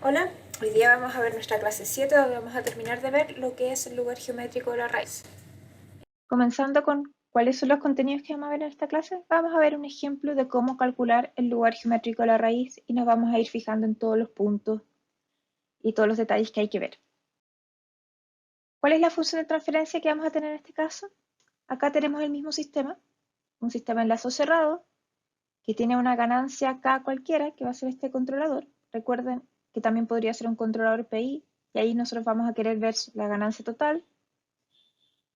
Hola, hoy día vamos a ver nuestra clase 7 donde vamos a terminar de ver lo que es el lugar geométrico de la raíz. Comenzando con cuáles son los contenidos que vamos a ver en esta clase, vamos a ver un ejemplo de cómo calcular el lugar geométrico de la raíz y nos vamos a ir fijando en todos los puntos y todos los detalles que hay que ver. ¿Cuál es la función de transferencia que vamos a tener en este caso? Acá tenemos el mismo sistema, un sistema en lazo cerrado que tiene una ganancia K cualquiera, que va a ser este controlador. Recuerden que también podría ser un controlador PI, y ahí nosotros vamos a querer ver la ganancia total.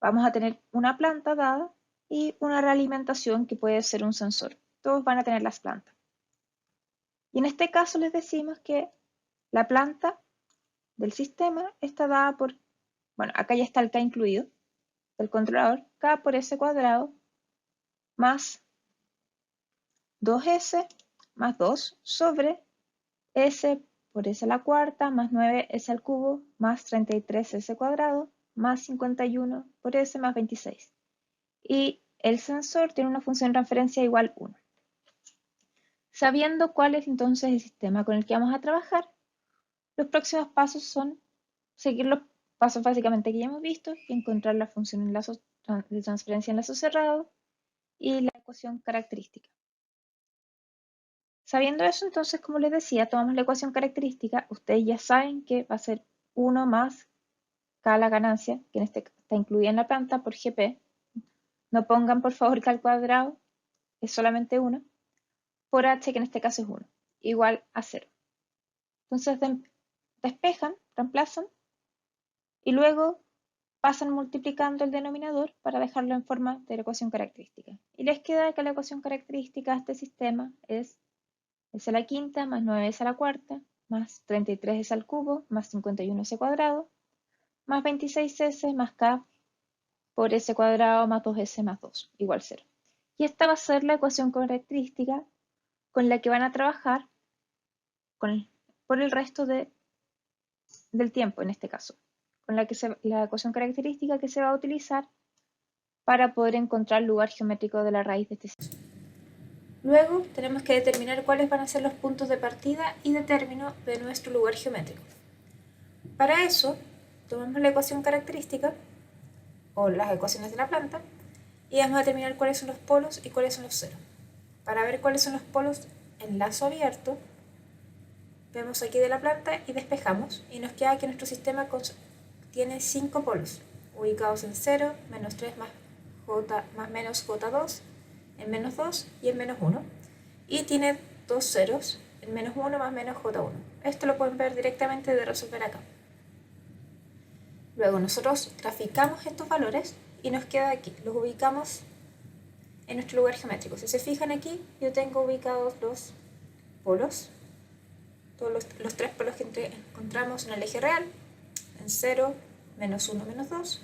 Vamos a tener una planta dada y una realimentación que puede ser un sensor. Todos van a tener las plantas. Y en este caso les decimos que la planta del sistema está dada por, bueno, acá ya está el K incluido, del controlador, K por S cuadrado más 2S más 2 sobre S por S a la cuarta más 9S al cubo más 33S cuadrado más 51 por S más 26. Y el sensor tiene una función de transferencia igual 1. Sabiendo cuál es entonces el sistema con el que vamos a trabajar, los próximos pasos son seguir los pasos básicamente que ya hemos visto y encontrar la función de transferencia en lazo cerrado y la ecuación característica. Sabiendo eso, entonces, como les decía, tomamos la ecuación característica. Ustedes ya saben que va a ser 1 más K la ganancia, que en este está incluida en la planta por GP. No pongan, por favor, K al cuadrado, es solamente 1, por H, que en este caso es 1, igual a 0. Entonces, despejan, reemplazan, y luego pasan multiplicando el denominador para dejarlo en forma de la ecuación característica. Y les queda que la ecuación característica de este sistema es S a la quinta más 9S a la cuarta más 33S al cubo más 51S cuadrado más 26S más K por S cuadrado más 2S más 2 igual 0. Y esta va a ser la ecuación característica con la que van a trabajar por el resto del tiempo en este caso, con la ecuación característica que se va a utilizar para poder encontrar el lugar geométrico de la raíz de este sistema. Luego tenemos que determinar cuáles van a ser los puntos de partida y de término de nuestro lugar geométrico. Para eso, tomamos la ecuación característica o las ecuaciones de la planta y vamos a determinar cuáles son los polos y cuáles son los ceros. Para ver cuáles son los polos en lazo abierto, vemos aquí de la planta y despejamos y nos queda que nuestro sistema tiene 5 polos ubicados en 0, menos 3 más j más menos j2, en menos 2 y en menos 1, y tiene dos ceros, en menos 1 más menos j1. Esto lo pueden ver directamente de resolver acá. Luego nosotros graficamos estos valores y nos queda aquí, los ubicamos en nuestro lugar geométrico. Si se fijan aquí, yo tengo ubicados los polos, todos los tres polos que encontramos en el eje real, en 0, menos 1, menos 2,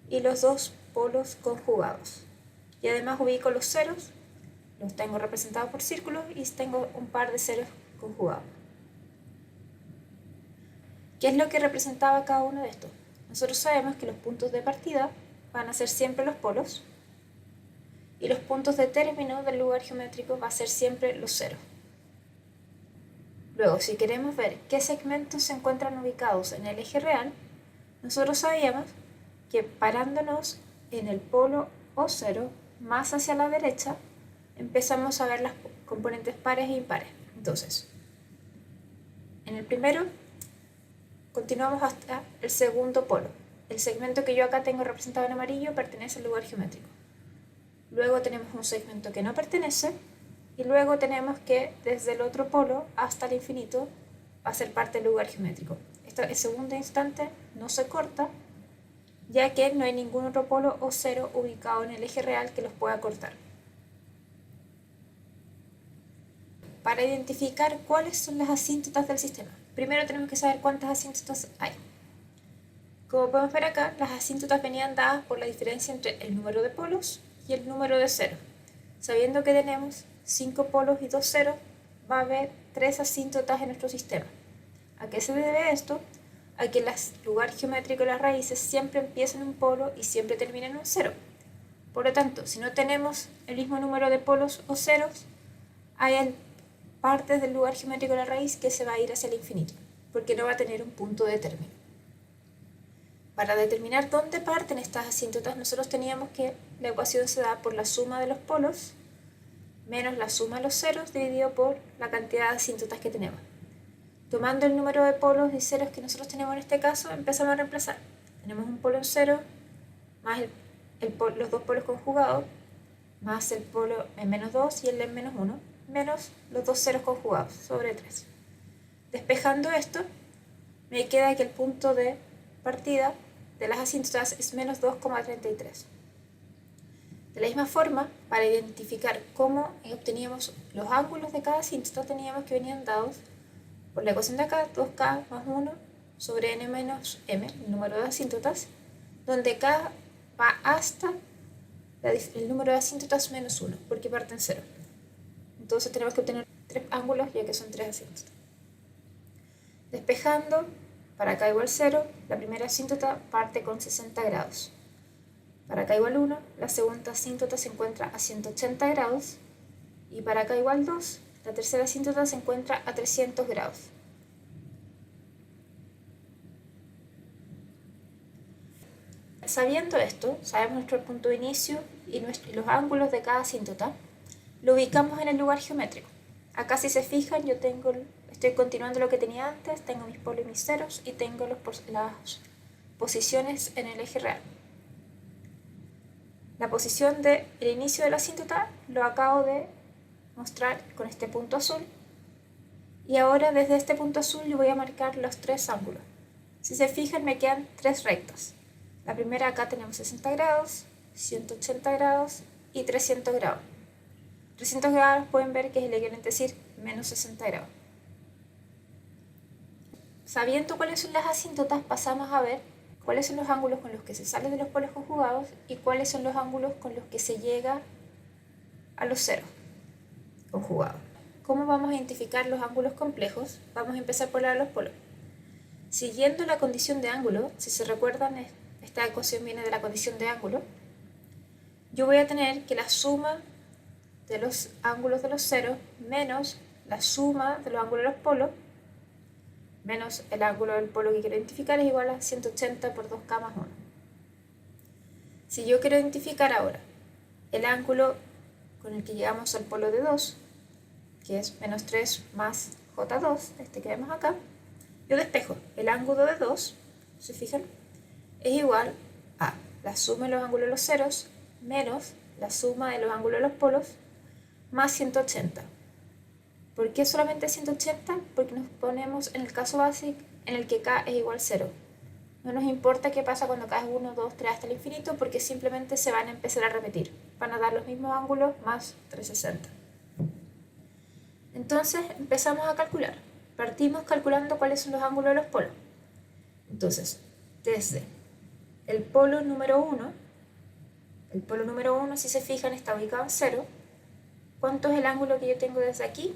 y los dos polos conjugados. Y además ubico los ceros, los tengo representados por círculos y tengo un par de ceros conjugados. ¿Qué es lo que representaba cada uno de estos? Nosotros sabemos que los puntos de partida van a ser siempre los polos y los puntos de término del lugar geométrico va a ser siempre los ceros. Luego, si queremos ver qué segmentos se encuentran ubicados en el eje real, nosotros sabíamos que parándonos en el polo O0 más hacia la derecha, empezamos a ver las componentes pares e impares. Entonces, en el primero, continuamos hasta el segundo polo. El segmento que yo acá tengo representado en amarillo pertenece al lugar geométrico. Luego tenemos un segmento que no pertenece, y luego tenemos que desde el otro polo hasta el infinito va a ser parte del lugar geométrico. El segundo instante no se corta, ya que no hay ningún otro polo o cero ubicado en el eje real que los pueda cortar. Para identificar cuáles son las asíntotas del sistema, primero tenemos que saber cuántas asíntotas hay. Como podemos ver acá, las asíntotas venían dadas por la diferencia entre el número de polos y el número de ceros. Sabiendo que tenemos 5 polos y 2 ceros, va a haber 3 asíntotas en nuestro sistema. ¿A qué se debe esto? A que el lugar geométrico de las raíces siempre empieza en un polo y siempre termina en un cero. Por lo tanto, si no tenemos el mismo número de polos o ceros, hay partes del lugar geométrico de la raíz que se va a ir hacia el infinito. porque no va a tener un punto de término. Para determinar dónde parten estas asíntotas, nosotros teníamos que la ecuación se da por la suma de los polos menos la suma de los ceros dividido por la cantidad de asíntotas que tenemos. Tomando el número de polos y ceros que nosotros tenemos en este caso, empezamos a reemplazar. Tenemos un polo en 0 más los dos polos conjugados, más el polo en menos 2 y el en menos 1, menos los dos ceros conjugados, sobre 3. Despejando esto, me queda que el punto de partida de las asíntotas es menos 2,33. De la misma forma, para identificar cómo obteníamos los ángulos de cada asíntota, teníamos que venían dados por la ecuación de acá, 2k más 1 sobre n menos m, el número de asíntotas, donde k va hasta el número de asíntotas menos 1, porque parte en 0. Entonces tenemos que obtener 3 ángulos, ya que son 3 asíntotas. Despejando, para k igual 0, la primera asíntota parte con 60 grados. Para k igual 1, la segunda asíntota se encuentra a 180 grados. Y para k igual 2, la tercera asíntota se encuentra a 300 grados. Sabiendo esto, sabemos nuestro punto de inicio y los ángulos de cada asíntota, lo ubicamos en el lugar geométrico. Acá, si se fijan, yo estoy continuando lo que tenía antes, tengo mis polos y mis ceros y tengo las posiciones en el eje real. La posición del inicio de la asíntota lo acabo de mostrar con este punto azul. Y ahora desde este punto azul yo voy a marcar los 3 ángulos. Si se fijan, me quedan 3 rectas. La primera, acá tenemos 60 grados, 180 grados y 300 grados. 300 grados pueden ver que es el equivalente, es decir, menos 60 grados. Sabiendo cuáles son las asíntotas, pasamos a ver cuáles son los ángulos con los que se sale de los polos conjugados y cuáles son los ángulos con los que se llega a los ceros conjugados. ¿Cómo vamos a identificar los ángulos complejos? Vamos a empezar por la de los polos. Siguiendo la condición de ángulo, si se recuerdan, esta ecuación viene de la condición de ángulo, yo voy a tener que la suma de los ángulos de los ceros menos la suma de los ángulos de los polos menos el ángulo del polo que quiero identificar es igual a 180 por 2k más 1. Si yo quiero identificar ahora el ángulo con el que llegamos al polo de 2, que es menos 3 más j2, este que vemos acá, yo despejo el ángulo de 2, ¿se fijan? Es igual a la suma de los ángulos de los ceros menos la suma de los ángulos de los polos más 180. ¿Por qué solamente 180? Porque nos ponemos en el caso básico en el que k es igual a 0. No nos importa qué pasa cuando k es 1, 2, 3 hasta el infinito, porque simplemente se van a empezar a repetir. Van a dar los mismos ángulos más 360. Entonces empezamos a calcular. Partimos calculando cuáles son los ángulos de los polos. Entonces, desde el polo número 1, si se fijan, está ubicado en 0. ¿Cuánto es el ángulo que yo tengo desde aquí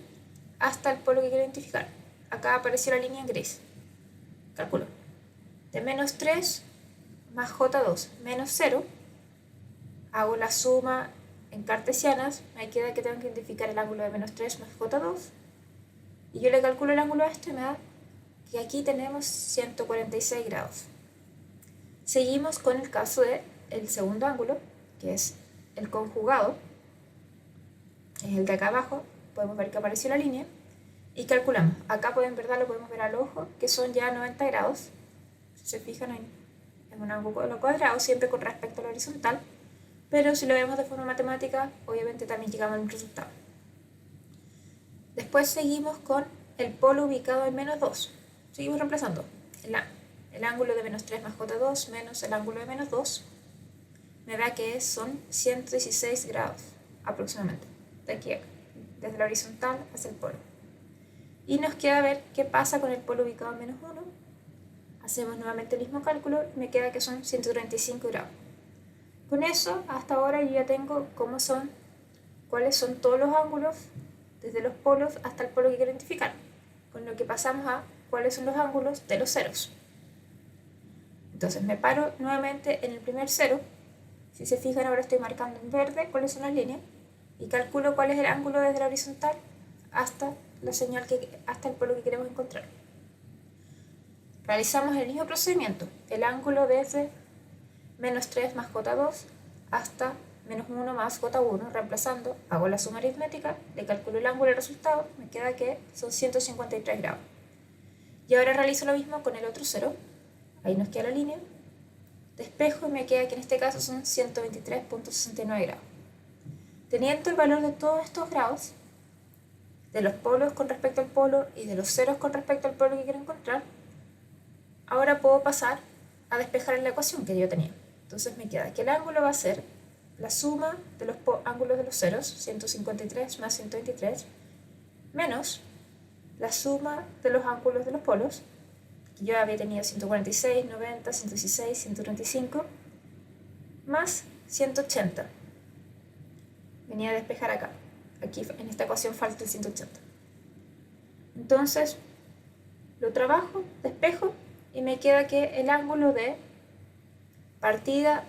hasta el polo que quiero identificar? Acá apareció la línea en gris. Calculo. De menos 3 más j2 menos 0, hago la suma en cartesianas, me queda que tengo que identificar el ángulo de menos 3 más j2, y yo le calculo el ángulo a esto y me da que aquí tenemos 146 grados. Seguimos con el caso del segundo ángulo, que es el conjugado, es el de acá abajo, podemos ver que apareció la línea, y calculamos. Acá pueden verlo, lo podemos ver al ojo, que son ya 90 grados. Si se fijan en un ángulo cuadrado, siempre con respecto a la horizontal, pero si lo vemos de forma matemática, obviamente también llegamos a un resultado. Después seguimos con el polo ubicado en menos 2. Seguimos reemplazando el ángulo de menos 3 más j2 menos el ángulo de menos 2. Me da que son 116 grados aproximadamente, de aquí a acá, desde la horizontal hacia el polo. Y nos queda ver qué pasa con el polo ubicado en menos 1. Hacemos nuevamente el mismo cálculo y me queda que son 135 grados. Con eso, hasta ahora yo ya tengo cuáles son todos los ángulos desde los polos hasta el polo que quiero identificar. Con lo que pasamos a cuáles son los ángulos de los ceros. Entonces me paro nuevamente en el primer cero. Si se fijan, ahora estoy marcando en verde cuáles son las líneas y calculo cuál es el ángulo desde la horizontal hasta la señal hasta el polo que queremos encontrar. realizamos el mismo procedimiento, el ángulo desde menos 3 más J2 hasta menos 1 más J1, reemplazando, hago la suma aritmética, le calculo el ángulo y el resultado, me queda que son 153 grados. Y ahora realizo lo mismo con el otro 0, ahí nos queda la línea, despejo y me queda que en este caso son 123.69 grados. Teniendo el valor de todos estos grados, de los polos con respecto al polo y de los ceros con respecto al polo que quiero encontrar, ahora puedo pasar a despejar la ecuación que yo tenía. Entonces me queda que el ángulo va a ser la suma de los ángulos de los ceros, 153 más 123, menos la suma de los ángulos de los polos, que yo había tenido 146, 90, 116, 135, más 180. Venía a despejar acá. Aquí en esta ecuación falta el 180. Entonces lo trabajo, despejo y me queda que el ángulo de partida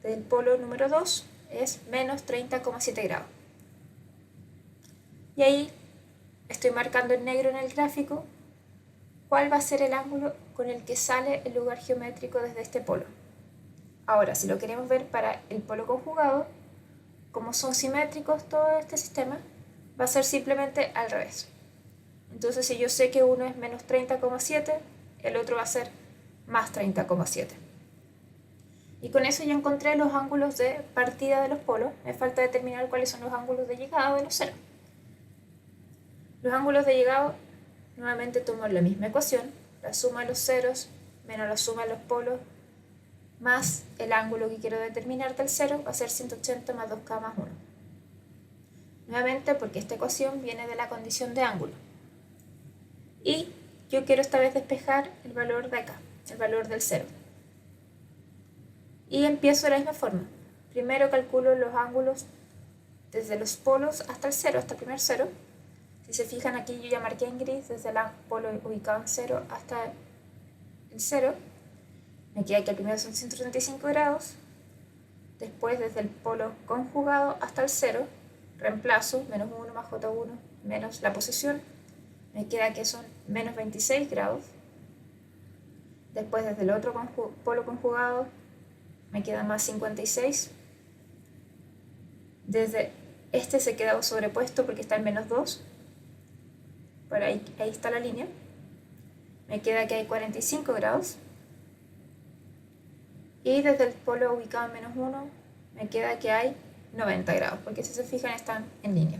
del polo número 2 es menos 30,7 grados. Y ahí estoy marcando en negro en el gráfico cuál va a ser el ángulo con el que sale el lugar geométrico desde este polo. Ahora, si lo queremos ver para el polo conjugado, como son simétricos todo este sistema, va a ser simplemente al revés. Entonces, si yo sé que uno es menos 30,7, el otro va a ser más 30,7. Y con eso ya encontré los ángulos de partida de los polos. Me falta determinar cuáles son los ángulos de llegada de los ceros. Los ángulos de llegada, nuevamente tomo la misma ecuación, la suma de los ceros menos la suma de los polos más el ángulo que quiero determinar del cero va a ser 180 más 2k más 1. Nuevamente porque esta ecuación viene de la condición de ángulo. Y yo quiero esta vez despejar el valor de acá, el valor del cero. Y empiezo de la misma forma. Primero calculo los ángulos desde los polos hasta el cero, hasta el primer cero. Si se fijan aquí yo ya marqué en gris desde el polo ubicado en 0 hasta el 0. Me queda que el primero son 135 grados. Después desde el polo conjugado hasta el 0, reemplazo menos 1 más J1 menos la posición. Me queda que son menos 26 grados. Después desde el otro polo conjugado me queda más 56. Desde este se queda sobrepuesto porque está en menos 2. Por ahí está la línea. Me queda que hay 45 grados. Y desde el polo ubicado en menos 1 me queda que hay 90 grados, porque si se fijan están en línea.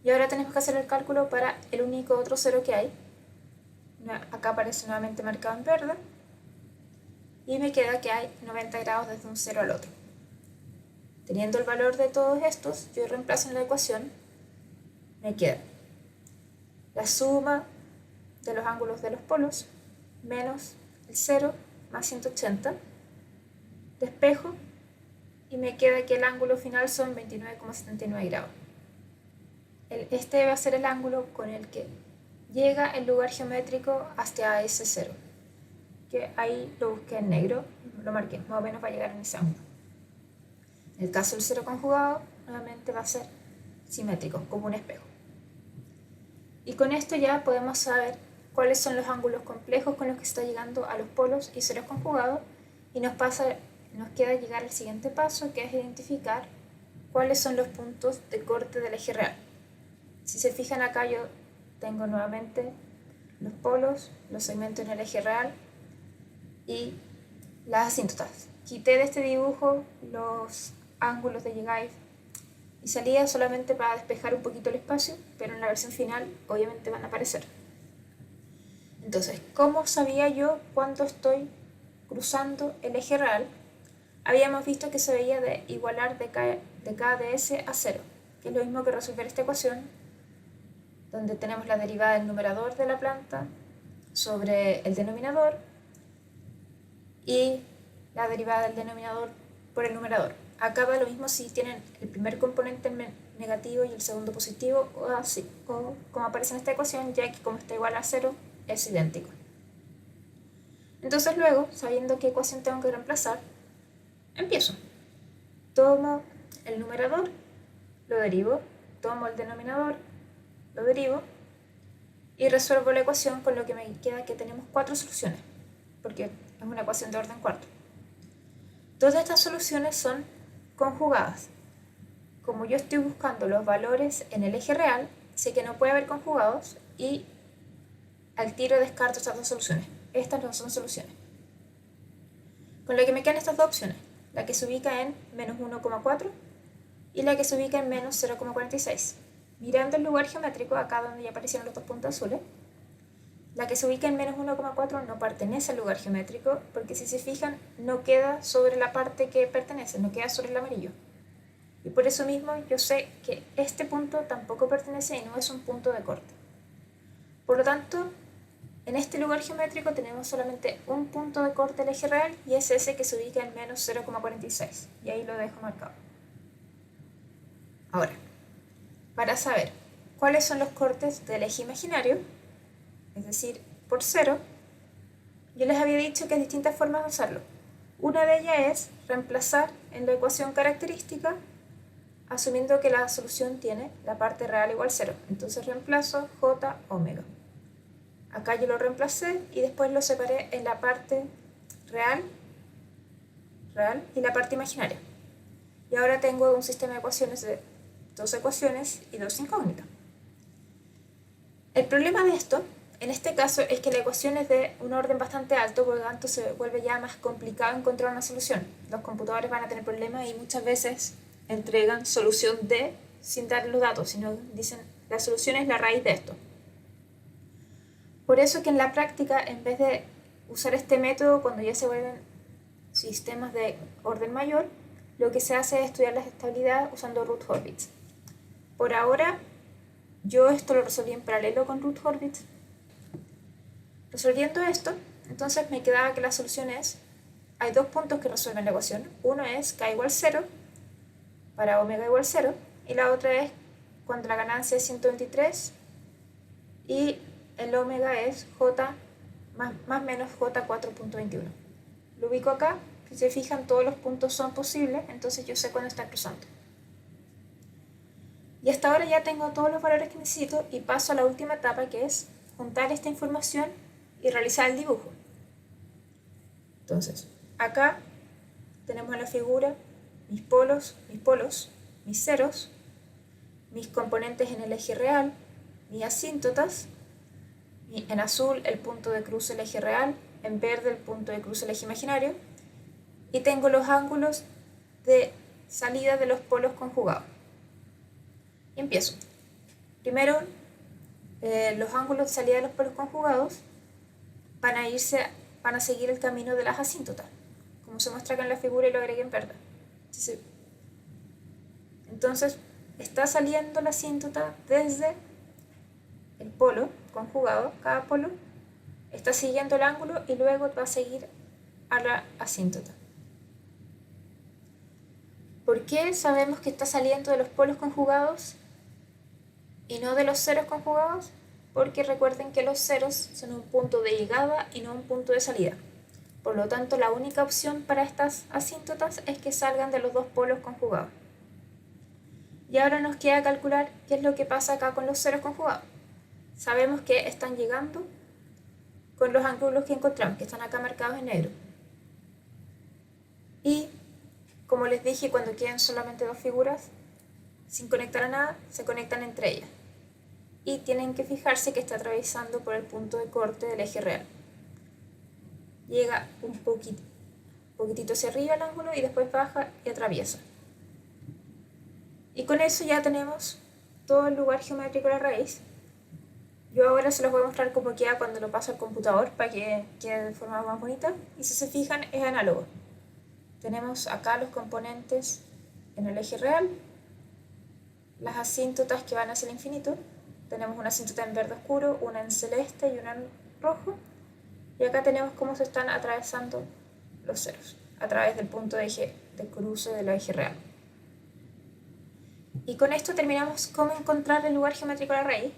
Y ahora tenemos que hacer el cálculo para el único otro cero que hay. Acá aparece nuevamente marcado en verde. Y me queda que hay 90 grados desde un 0 al otro. Teniendo el valor de todos estos, yo reemplazo en la ecuación, me queda la suma de los ángulos de los polos menos el 0 más 180, despejo y me queda que el ángulo final son 29,79 grados. Este va a ser el ángulo con el que llega el lugar geométrico hasta ese 0, que ahí lo busqué en negro, lo marqué, más o menos va a llegar en ese ángulo. En el caso del 0 conjugado, nuevamente va a ser simétrico, como un espejo. Y con esto ya podemos saber cuáles son los ángulos complejos con los que se está llegando a los polos y ceros conjugados, y nos queda llegar al siguiente paso, que es identificar cuáles son los puntos de corte del eje real. Si se fijan acá yo tengo nuevamente los polos, los segmentos en el eje real y las asíntotas. Quité de este dibujo los ángulos de llegada y salida solamente para despejar un poquito el espacio, pero en la versión final obviamente van a aparecer. Entonces, ¿cómo sabía yo cuándo estoy cruzando el eje real? Habíamos visto que se veía de igualar de k de s a 0, que es lo mismo que resolver esta ecuación, donde tenemos la derivada del numerador de la planta sobre el denominador y la derivada del denominador por el numerador. Acá va lo mismo si tienen el primer componente negativo y el segundo positivo, o así, o como aparece en esta ecuación, ya que como está igual a 0, es idéntico. Entonces luego, sabiendo qué ecuación tengo que reemplazar, empiezo. Tomo el numerador, lo derivo, tomo el denominador, lo derivo, y resuelvo la ecuación, con lo que me queda que tenemos 4 soluciones, porque es una ecuación de orden cuarto. Todas estas soluciones son conjugadas. Como yo estoy buscando los valores en el eje real, sé que no puede haber conjugados y al tiro descarto estas dos soluciones. Estas no son soluciones. Con lo que me quedan estas dos opciones, la que se ubica en menos 1,4 y la que se ubica en menos 0,46. Mirando el lugar geométrico, acá donde ya aparecieron los dos puntos azules, la que se ubica en menos 1,4 no pertenece al lugar geométrico, porque si se fijan, no queda sobre la parte que pertenece, no queda sobre el amarillo. Y por eso mismo yo sé que este punto tampoco pertenece y no es un punto de corte. Por lo tanto, en este lugar geométrico tenemos solamente un punto de corte del eje real y es ese que se ubica en menos 0,46. Y ahí lo dejo marcado. Ahora, para saber cuáles son los cortes del eje imaginario, es decir, por 0, yo les había dicho que hay distintas formas de hacerlo. Una de ellas es reemplazar en la ecuación característica asumiendo que la solución tiene la parte real igual 0. Entonces reemplazo j omega. Acá yo lo reemplacé y después lo separé en la parte real y la parte imaginaria. Y ahora tengo un sistema de ecuaciones de 2 ecuaciones y 2 incógnitas. El problema de esto, en este caso, es que la ecuación es de un orden bastante alto, por lo tanto se vuelve ya más complicado encontrar una solución. Los computadores van a tener problemas y muchas veces entregan solución D sin dar los datos, sino dicen la solución es la raíz de esto. Por eso que en la práctica, en vez de usar este método cuando ya se vuelven sistemas de orden mayor, lo que se hace es estudiar la estabilidad usando Routh-Hurwitz. Por ahora, yo esto lo resolví en paralelo con Routh-Hurwitz. Resolviendo esto, entonces me quedaba que la solución es, hay dos puntos que resuelven la ecuación. Uno es k igual 0 para omega igual 0 y la otra es cuando la ganancia es 123 y el omega es j más menos j 4.21. Lo ubico acá, si se fijan todos los puntos son posibles, entonces yo sé cuándo está cruzando. Y hasta ahora ya tengo todos los valores que necesito y paso a la última etapa, que es juntar esta información y realizar el dibujo. Entonces, acá tenemos en la figura mis polos, mis ceros, mis componentes en el eje real, mis asíntotas, en azul el punto de cruce del eje real, en verde el punto de cruce del eje imaginario, y tengo los ángulos de salida de los polos conjugados. Y empiezo. Primero, los ángulos de salida de los polos conjugados van a seguir el camino de las asíntotas, como se muestra acá en la figura y lo agregué en verde. Entonces, está saliendo la asíntota desde el polo conjugado, cada polo está siguiendo el ángulo y luego va a seguir a la asíntota. ¿Por qué sabemos que está saliendo de los polos conjugados y no de los ceros conjugados? Porque recuerden que los ceros son un punto de llegada y no un punto de salida. Por lo tanto, la única opción para estas asíntotas es que salgan de los dos polos conjugados. Y ahora nos queda calcular qué es lo que pasa acá con los ceros conjugados. Sabemos que están llegando con los ángulos que encontramos, que están acá marcados en negro. Y, como les dije, cuando queden solamente dos figuras, sin conectar a nada, se conectan entre ellas. Y tienen que fijarse que está atravesando por el punto de corte del eje real. Llega un poquitito hacia arriba el ángulo y después baja y atraviesa. Y con eso ya tenemos todo el lugar geométrico de la raíz. Yo ahora se los voy a mostrar cómo queda cuando lo paso al computador para que quede de forma más bonita. Y si se fijan, es análogo. Tenemos acá los componentes en el eje real, las asíntotas que van hacia el infinito. Tenemos una asíntota en verde oscuro, una en celeste y una en rojo. Y acá tenemos cómo se están atravesando los ceros a través del punto de cruce del eje real. Y con esto terminamos cómo encontrar el lugar geométrico de la raíz.